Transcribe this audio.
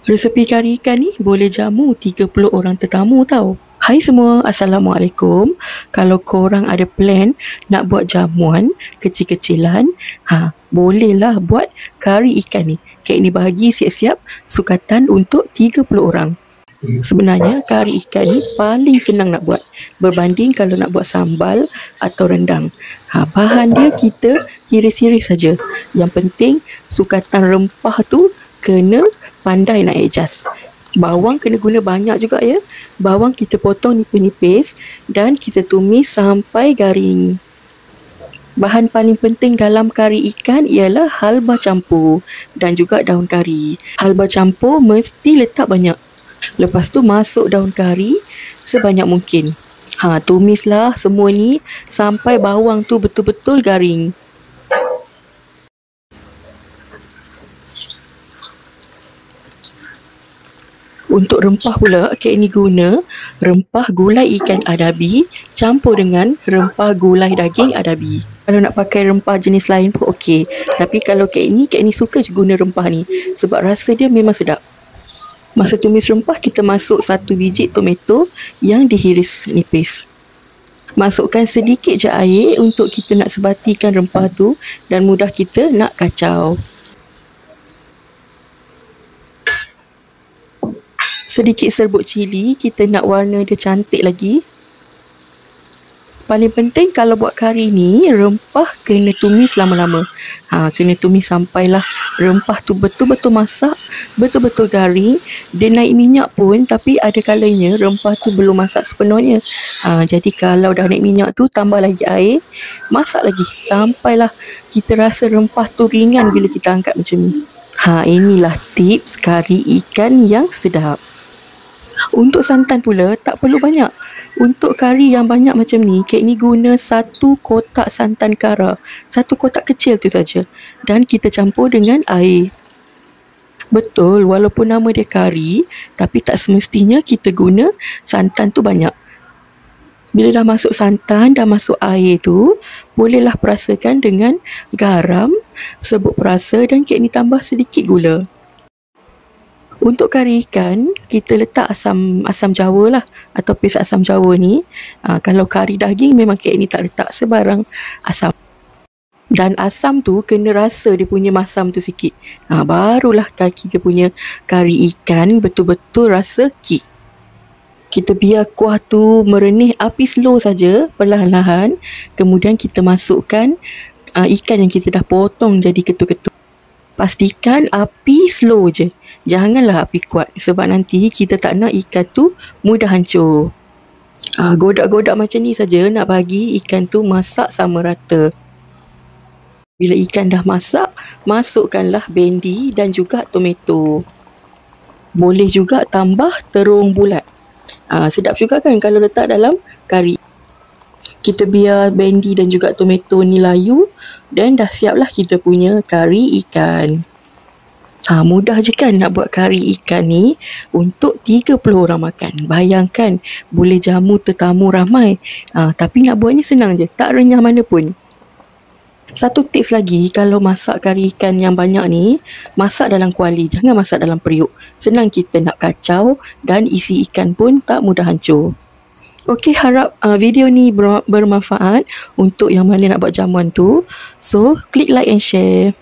Resepi kari ikan ni boleh jamu 30 orang tetamu tau. Hai semua, Assalamualaikum. Kalau korang ada plan nak buat jamuan kecil-kecilan, bolehlah buat kari ikan ni. Kek ni bagi siap-siap sukatan untuk 30 orang. Sebenarnya kari ikan ni paling senang nak buat berbanding kalau nak buat sambal atau rendang. Bahan dia kita hiris-hiris saja. Yang penting sukatan rempah tu kena pandai nak adjust. Bawang kena guna banyak juga ya. Bawang kita potong nipis-nipis dan kita tumis sampai garing. Bahan paling penting dalam kari ikan ialah halba campur dan juga daun kari. Halba campur mesti letak banyak. Lepas tu masuk daun kari sebanyak mungkin. Tumislah semua ni sampai bawang tu betul-betul garing. Untuk rempah pula, kek ni guna rempah gulai ikan adabi campur dengan rempah gulai daging adabi. Kalau nak pakai rempah jenis lain pun okey. Tapi kalau kek ni suka je guna rempah ni sebab rasa dia memang sedap. Masa tumis rempah, kita masuk 1 biji tomato yang dihiris nipis. Masukkan sedikit je air untuk kita nak sebatikan rempah tu dan mudah kita nak kacau. Sedikit serbuk cili, kita nak warna dia cantik lagi. Paling penting kalau buat kari ni, rempah kena tumis lama-lama. Kena tumis sampailah rempah tu betul-betul masak, betul-betul garing. Dia naik minyak pun, tapi ada kalanya rempah tu belum masak sepenuhnya. Jadi kalau dah naik minyak tu, tambah lagi air, masak lagi sampailah kita rasa rempah tu ringan bila kita angkat macam ni. Inilah tips kari ikan yang sedap. Untuk santan pula, tak perlu banyak. Untuk kari yang banyak macam ni, kek ni guna 1 kotak santan kara. 1 kotak kecil tu saja. Dan kita campur dengan air. Betul, walaupun nama dia kari, tapi tak semestinya kita guna santan tu banyak. Bila dah masuk santan, dah masuk air tu, bolehlah perasakan dengan garam, serbuk perasa dan kek ni tambah sedikit gula. Untuk kari ikan, kita letak asam jawa lah atau paste asam jawa ni. Kalau kari daging memang kek ni tak letak sebarang asam. Dan asam tu kena rasa dia punya masam tu sikit. Barulah kita punya kari ikan betul-betul rasa kick. Kita biar kuah tu merenih api slow saja, perlahan-lahan. Kemudian kita masukkan ikan yang kita dah potong jadi ketul-ketul. Pastikan api slow je. Janganlah api kuat sebab nanti kita tak nak ikan tu mudah hancur. Godak-godak macam ni saja nak bagi ikan tu masak sama rata. Bila ikan dah masak, masukkanlah bendi dan juga tomato. Boleh juga tambah terung bulat. Sedap juga kan kalau letak dalam kari. Kita biar bendi dan juga tomato ni layu dan dah siaplah kita punya kari ikan. Mudah je kan nak buat kari ikan ni untuk 30 orang makan. Bayangkan boleh jamu tetamu ramai. Tapi nak buatnya senang je, tak renyah mana pun. Satu tips lagi, kalau masak kari ikan yang banyak ni, masak dalam kuali, jangan masak dalam periuk. Senang kita nak kacau dan isi ikan pun tak mudah hancur. Okey, harap video ni bermanfaat untuk yang mana nak buat jamuan tu. So, klik like and share.